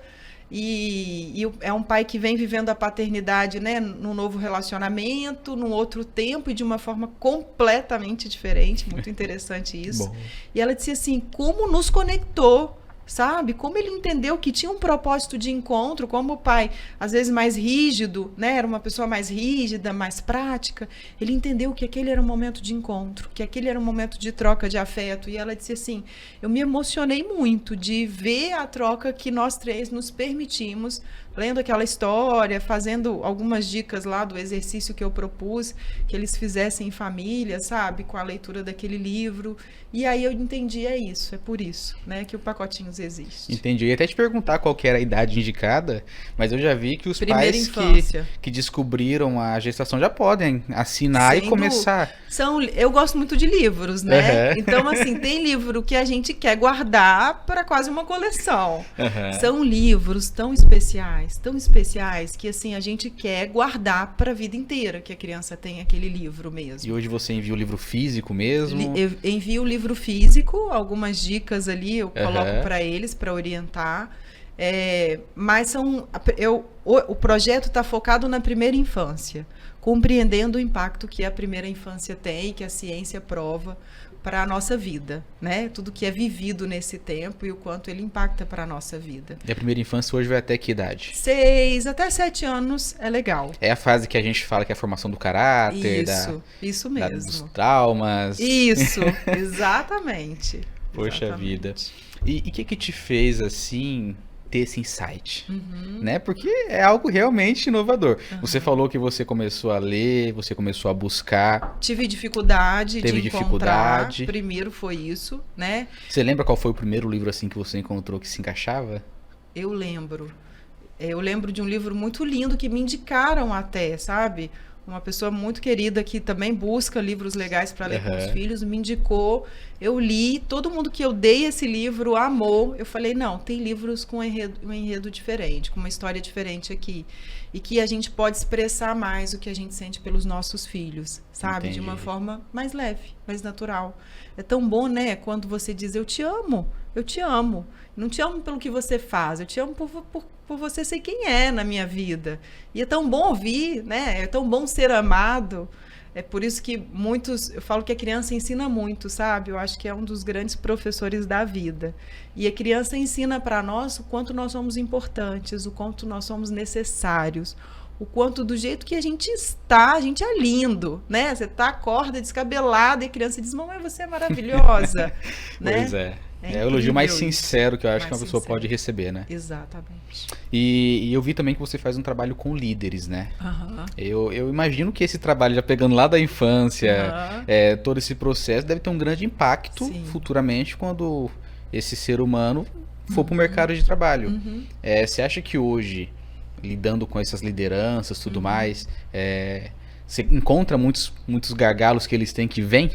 E é um pai que vem vivendo a paternidade, né, num novo relacionamento, num outro tempo e de uma forma completamente diferente, muito interessante isso. Bom. E ela disse assim, como nos conectou, sabe? Como ele entendeu que tinha um propósito de encontro, como o pai, às vezes mais rígido, né? Era uma pessoa mais rígida, mais prática. Ele entendeu que aquele era um momento de encontro, que aquele era um momento de troca de afeto. E ela disse assim, eu me emocionei muito de ver a troca que nós três nos permitimos, lendo aquela história, fazendo algumas dicas lá do exercício que eu propus, que eles fizessem em família, sabe? Com a leitura daquele livro. E aí eu entendi, é isso, é por isso, né, que o Pacotinhos existe. Entendi. Eu ia até te perguntar qual que era a idade indicada, mas eu já vi que os pais que descobriram a gestação já podem assinar e começar. Eu gosto muito de livros, né? Então, assim, tem livro que a gente quer guardar para quase uma coleção. São livros tão especiais, que assim, a gente quer guardar para a vida inteira, que a criança tenha aquele livro mesmo. E hoje você envia o livro físico mesmo? Eu envio o livro físico, algumas dicas ali eu coloco para eles, para orientar. Mas o projeto está focado na primeira infância, compreendendo o impacto que a primeira infância tem, que a ciência prova para a nossa vida, né? Tudo que é vivido nesse tempo e o quanto ele impacta para a nossa vida. E a primeira infância hoje vai até que idade? 6 até 7 anos é legal. É a fase que a gente fala que é a formação do caráter, isso mesmo. Dos traumas. Isso, exatamente. Poxa vida. E o que te fez, assim, ter esse insight? Né? Porque é algo realmente inovador. Você falou que você começou a ler, você começou a buscar. Tive dificuldade de encontrar. Primeiro foi isso, né? Você lembra qual foi o primeiro livro, assim, que você encontrou que se encaixava? Eu lembro. Eu lembro de um livro muito lindo que me indicaram até, sabe? Uma pessoa muito querida que também busca livros legais para ler com os filhos, me indicou, eu li, todo mundo que eu dei esse livro amou. Eu falei, não, tem livros com um enredo diferente, com uma história diferente aqui. E que a gente pode expressar mais o que a gente sente pelos nossos filhos, sabe? Entendi. De uma forma mais leve, mais natural. É tão bom, né? Quando você diz, eu te amo. Não te amo pelo que você faz, eu te amo por você ser quem é na minha vida. E é tão bom ouvir, né? É tão bom ser amado. É por isso que eu falo que a criança ensina muito, sabe? Eu acho que é um dos grandes professores da vida. E a criança ensina para nós o quanto nós somos importantes, o quanto nós somos necessários, o quanto do jeito que a gente está, a gente é lindo, né? Você acorda descabelada e a criança diz, mamãe, você é maravilhosa. né? Pois é. É o elogio mais sincero que eu acho que uma pessoa pode receber, né? Exatamente. E eu vi também que você faz um trabalho com líderes, né? Eu imagino que esse trabalho, já pegando lá da infância, todo esse processo, deve ter um grande impacto futuramente quando esse ser humano for para o mercado de trabalho. Você acha que hoje, lidando com essas lideranças e tudo mais, você encontra muitos gargalos que eles têm que vêm?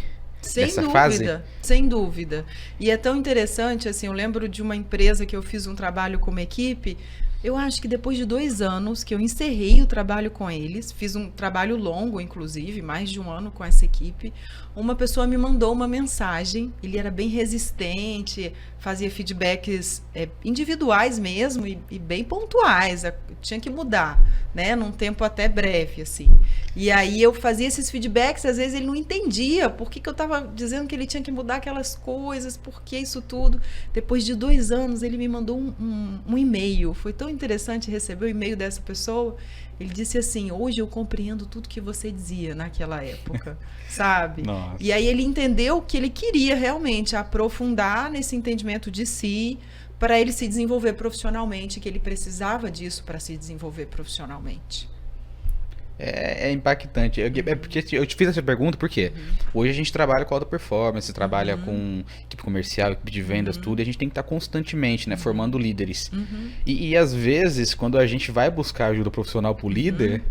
dessa fase? Sem dúvida. E é tão interessante, assim, eu lembro de uma empresa que eu fiz um trabalho com uma equipe. Eu acho que depois de 2 anos que eu encerrei o trabalho com eles, fiz um trabalho longo, inclusive, mais de 1 ano com essa equipe, uma pessoa me mandou uma mensagem, ele era bem resistente, fazia feedbacks individuais mesmo e bem pontuais, tinha que mudar, né, num tempo até breve, assim. E aí eu fazia esses feedbacks, às vezes ele não entendia por que eu estava dizendo que ele tinha que mudar aquelas coisas, por que isso tudo. Depois de 2 anos, ele me mandou um e-mail. Foi tão interessante receber o e-mail dessa pessoa. Ele disse assim: hoje eu compreendo tudo que você dizia naquela época, sabe? Nossa. E aí ele entendeu que ele queria realmente aprofundar nesse entendimento de si, para ele se desenvolver profissionalmente, que ele precisava disso para se desenvolver profissionalmente. É impactante. É porque eu te fiz essa pergunta porque hoje a gente trabalha com alta performance, trabalha com equipe comercial, equipe de vendas, tudo, e a gente tem que estar constantemente, né, formando líderes. E às vezes, quando a gente vai buscar ajuda profissional pro líder,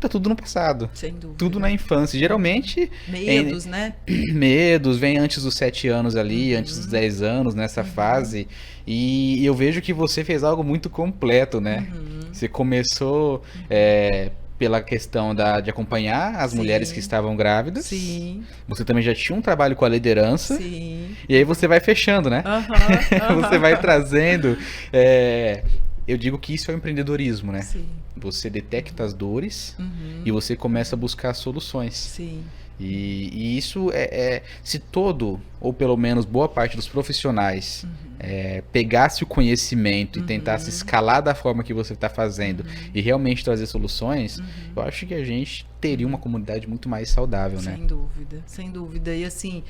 tá tudo no passado. Sem dúvida. Tudo na infância. Geralmente... Medos, né? Medos, vem antes dos 7 anos ali, antes dos 10 anos, nessa fase. E eu vejo que você fez algo muito completo, né? Você começou... pela questão de acompanhar as mulheres que estavam grávidas. Sim. Você também já tinha um trabalho com a liderança. Sim. E aí você vai fechando, né? Você vai trazendo... eu digo que isso é o empreendedorismo, né? Sim. Você detecta as dores e você começa a buscar soluções. Sim. E isso se todo, ou pelo menos boa parte dos profissionais, pegasse o conhecimento e tentasse escalar da forma que você está fazendo e realmente trazer soluções, eu acho que a gente teria uma comunidade muito mais saudável, né? Sem dúvida, sem dúvida. E assim,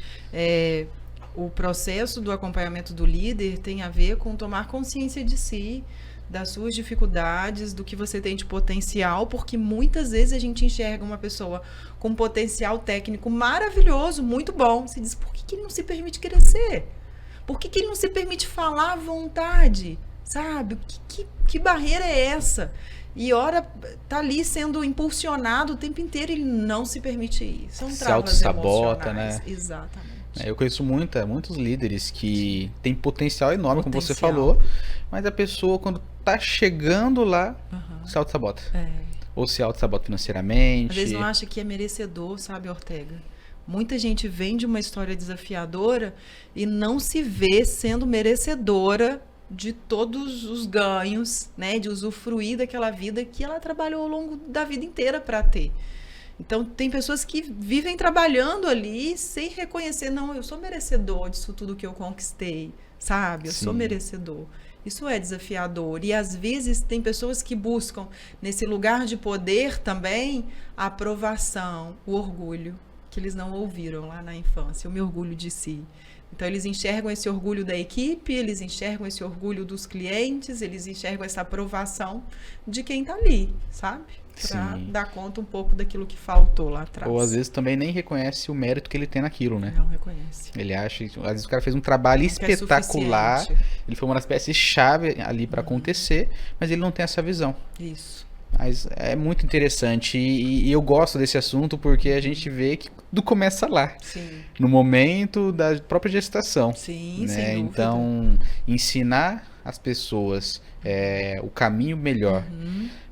o processo do acompanhamento do líder tem a ver com tomar consciência de si, das suas dificuldades, do que você tem de potencial, porque muitas vezes a gente enxerga uma pessoa com potencial técnico maravilhoso, muito bom, se diz, por que ele não se permite crescer? Por que ele não se permite falar à vontade? Sabe? Que barreira é essa? E ora, tá ali sendo impulsionado o tempo inteiro, ele não se permite ir. São travas auto-sabota, emocionais. né? Exatamente. Eu conheço muitos líderes que têm potencial enorme, como você Potencial. falou, mas a pessoa, quando tá chegando lá, se auto-sabota. Ou se auto-sabota financeiramente. Às vezes não acha que é merecedor, sabe, Ortega? Muita gente vem de uma história desafiadora e não se vê sendo merecedora de todos os ganhos, né? De usufruir daquela vida que ela trabalhou ao longo da vida inteira para ter. Então, tem pessoas que vivem trabalhando ali sem reconhecer, não, eu sou merecedor disso tudo que eu conquistei, sabe? Eu sou merecedor. Isso é desafiador. E, às vezes, tem pessoas que buscam, nesse lugar de poder também, a aprovação, o orgulho, que eles não ouviram lá na infância, o meu orgulho de si. Então, eles enxergam esse orgulho da equipe, eles enxergam esse orgulho dos clientes, eles enxergam essa aprovação de quem está ali, sabe? Para dar conta um pouco daquilo que faltou lá atrás. Ou às vezes também nem reconhece o mérito que ele tem naquilo, né? Não reconhece. Ele acha, às vezes o cara fez um trabalho espetacular, ele foi uma das peças-chave ali para acontecer, mas ele não tem essa visão. Isso. Mas é muito interessante e eu gosto desse assunto porque a gente vê que tudo começa lá. Sim. No momento da própria gestação. Sim, né? sem dúvida. Então, ensinar as pessoas o caminho melhor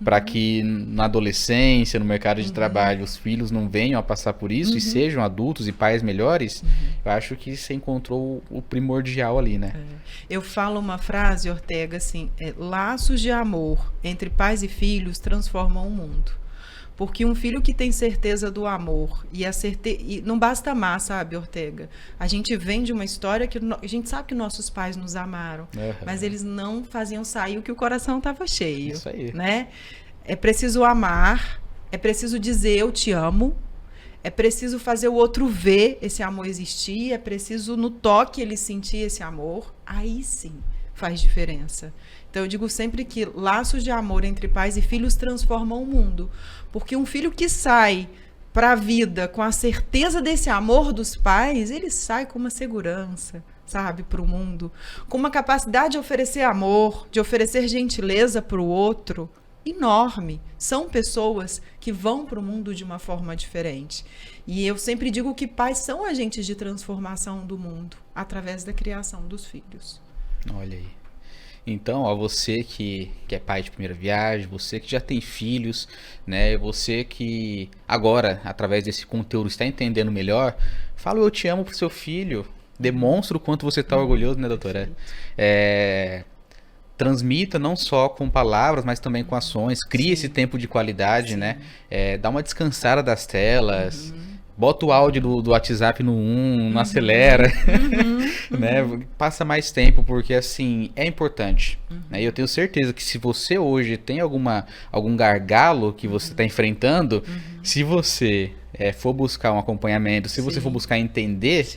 para que na adolescência, no mercado de trabalho, os filhos não venham a passar por isso e sejam adultos e pais melhores, eu acho que você encontrou o primordial ali, né? Eu falo uma frase, Ortega, assim, laços de amor entre pais e filhos transformam o mundo. Porque um filho que tem certeza do amor e não basta amar, sabe, Ortega? A gente vem de uma história que a gente sabe que nossos pais nos amaram, mas eles não faziam sair o que o coração estava cheio. Isso aí. Né? É preciso amar, é preciso dizer eu te amo, é preciso fazer o outro ver esse amor existir, é preciso no toque ele sentir esse amor, aí sim faz diferença. Então eu digo sempre que laços de amor entre pais e filhos transformam o mundo. Porque um filho que sai para a vida com a certeza desse amor dos pais, ele sai com uma segurança, sabe, para o mundo. Com uma capacidade de oferecer amor, de oferecer gentileza para o outro enorme. São pessoas que vão para o mundo de uma forma diferente. E eu sempre digo que pais são agentes de transformação do mundo através da criação dos filhos. Olha aí. Então, ó, você que é pai de primeira viagem, você que já tem filhos, né? Você que agora, através desse conteúdo, está entendendo melhor, fala eu te amo pro seu filho. Demonstra o quanto você está orgulhoso, né, doutora? Transmita não só com palavras, mas também com ações. Crie esse tempo de qualidade, né? Dá uma descansada das telas. Bota o áudio do WhatsApp no 1, não acelera, né? Passa mais tempo, porque assim, é importante. Né? E eu tenho certeza que se você hoje tem algum gargalo que você está enfrentando, se você for buscar um acompanhamento, se você for buscar entender,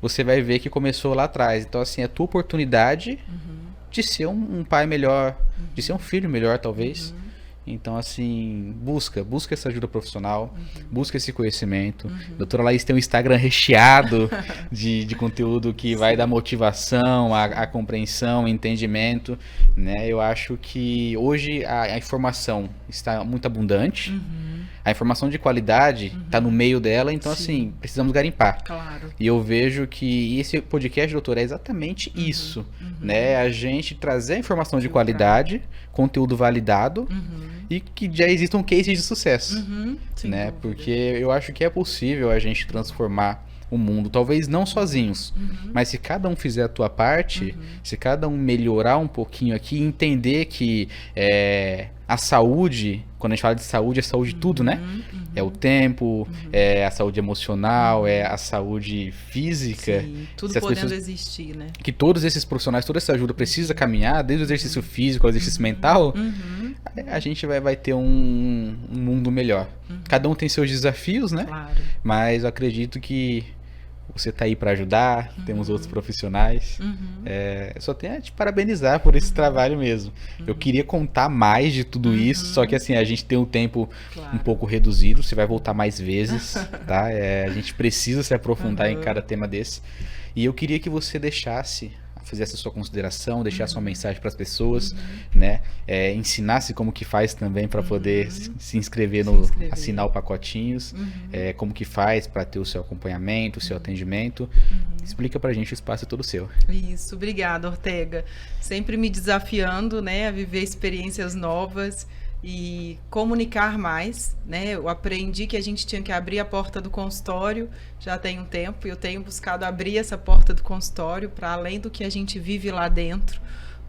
você vai ver que começou lá atrás. Então assim, é a tua oportunidade de ser um pai melhor, de ser um filho melhor talvez. Então, assim, busca essa ajuda profissional, busca esse conhecimento. Doutora Laís tem um Instagram recheado de conteúdo que vai dar motivação, a compreensão, entendimento, né? Eu acho que hoje a informação está muito abundante, a informação de qualidade está no meio dela, então, assim, precisamos garimpar. Claro. E eu vejo que esse podcast, doutora, é exatamente isso, né? A gente trazer a informação de qualidade, conteúdo validado, e que já existam cases de sucesso, né? Porque eu acho que é possível a gente transformar o mundo, talvez não sozinhos, mas se cada um fizer a tua parte, se cada um melhorar um pouquinho aqui, entender que a saúde, quando a gente fala de saúde, é saúde de tudo, né? É o tempo, é a saúde emocional, é a saúde física. Sim, tudo podendo existir, né? Que todos esses profissionais, toda essa ajuda precisa caminhar, desde o exercício físico ao exercício mental, a gente vai ter um mundo melhor. Cada um tem seus desafios, né? Claro. Mas eu acredito que você está aí para ajudar, temos outros profissionais. Só tenho a te parabenizar por esse trabalho mesmo. Eu queria contar mais de tudo isso, só que assim, a gente tem um tempo um pouco reduzido, você vai voltar mais vezes, tá? A gente precisa se aprofundar em cada tema desse. E eu queria que você fizesse a sua consideração, deixasse uma mensagem para as pessoas, né? Ensinasse como que faz também para poder se inscrever assinar o pacotinhos, como que faz para ter o seu acompanhamento, o seu atendimento. Explica pra gente, o espaço é todo seu. Isso, obrigada, Ortega. Sempre me desafiando, né, a viver experiências novas e comunicar mais, né? Eu aprendi que a gente tinha que abrir a porta do consultório, já tem um tempo, e eu tenho buscado abrir essa porta do consultório para além do que a gente vive lá dentro,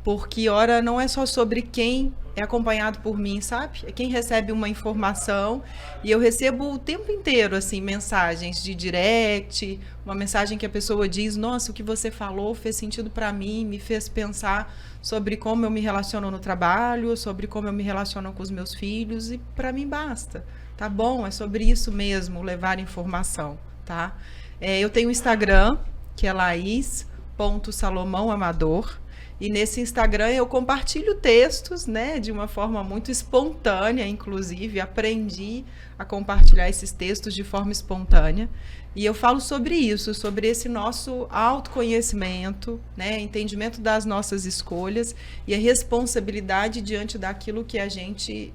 porque, ora, não é só sobre quem é acompanhado por mim, sabe? É quem recebe uma informação, e eu recebo o tempo inteiro, assim, mensagens de direct, uma mensagem que a pessoa diz, nossa, o que você falou fez sentido para mim, me fez pensar sobre como eu me relaciono no trabalho, sobre como eu me relaciono com os meus filhos, e para mim basta, tá bom? É sobre isso mesmo, levar informação, tá? Eu tenho um Instagram, que é laís.salomãoamador, e nesse Instagram eu compartilho textos, né, de uma forma muito espontânea, inclusive, aprendi a compartilhar esses textos de forma espontânea. E eu falo sobre isso, sobre esse nosso autoconhecimento, né, entendimento das nossas escolhas e a responsabilidade diante daquilo que a gente...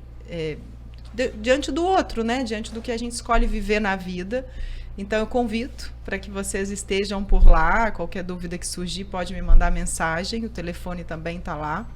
diante do outro, né, diante do que a gente escolhe viver na vida. Então eu convido para que vocês estejam por lá, qualquer dúvida que surgir pode me mandar mensagem, o telefone também está lá.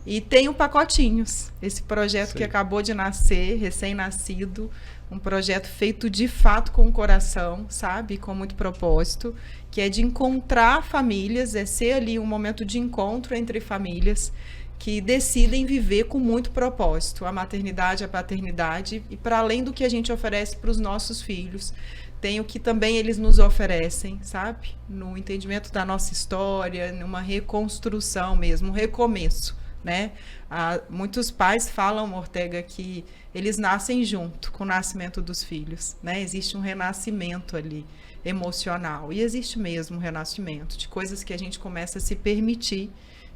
E tem o Pacotinhos, esse projeto que acabou de nascer, recém-nascido, um projeto feito de fato com o coração, sabe, com muito propósito, que é de encontrar famílias, é ser ali um momento de encontro entre famílias que decidem viver com muito propósito, a maternidade, a paternidade, e para além do que a gente oferece para os nossos filhos, tem o que também eles nos oferecem, sabe? No entendimento da nossa história, numa reconstrução mesmo, um recomeço, né? Muitos pais falam, Ortega, que eles nascem junto com o nascimento dos filhos, né? Existe um renascimento ali, emocional, e existe mesmo um renascimento de coisas que a gente começa a se permitir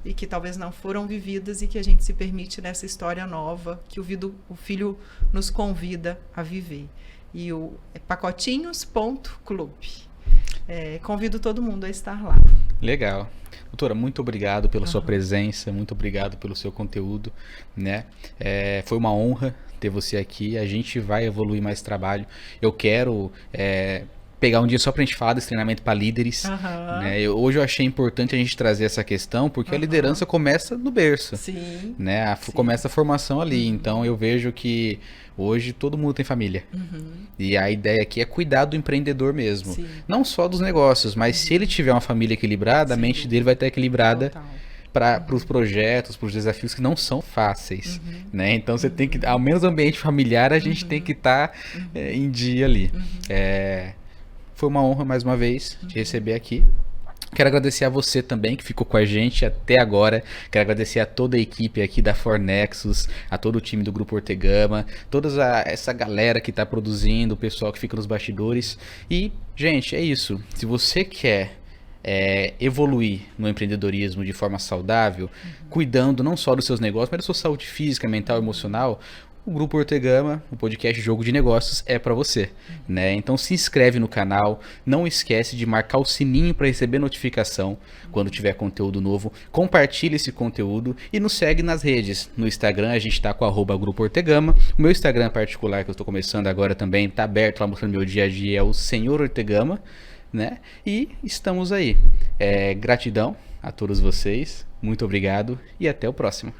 e que talvez não foram vividas e que a gente se permite nessa história nova que o filho nos convida a viver. E o pacotinhos.clube. convido todo mundo a estar lá. Legal. Doutora, muito obrigado pela sua presença, muito obrigado pelo seu conteúdo, né? Foi uma honra ter você aqui, a gente vai evoluir mais trabalho. Eu quero pegar um dia só pra gente falar desse treinamento para líderes, né? Hoje eu achei importante a gente trazer essa questão, porque a liderança começa no berço, Sim. né? Começa a formação ali, então eu vejo que hoje todo mundo tem família. E a ideia aqui é cuidar do empreendedor mesmo. Sim. Não só dos negócios, mas se ele tiver uma família equilibrada, a mente dele vai estar equilibrada para os projetos, para os desafios que não são fáceis, né? Então você tem que, ao menos no ambiente familiar, a gente tem que estar em dia ali. Foi uma honra mais uma vez te receber aqui. Quero agradecer a você também que ficou com a gente até agora. Quero agradecer a toda a equipe aqui da Fornexus, a todo o time do Grupo Ortegama, toda essa galera que está produzindo, o pessoal que fica nos bastidores. E, gente, é isso. Se você quer evoluir no empreendedorismo de forma saudável, cuidando não só dos seus negócios, mas da sua saúde física, mental e emocional, o Grupo Ortegama, o podcast Jogo de Negócios, é para você, né? Então se inscreve no canal, não esquece de marcar o sininho para receber notificação quando tiver conteúdo novo, compartilha esse conteúdo e nos segue nas redes. No Instagram a gente está com @Grupo Ortegama, o meu Instagram particular que eu estou começando agora também está aberto lá mostrando meu dia a dia, é o Senhor Ortegama, né? E estamos aí. Gratidão a todos vocês, muito obrigado e até o próximo.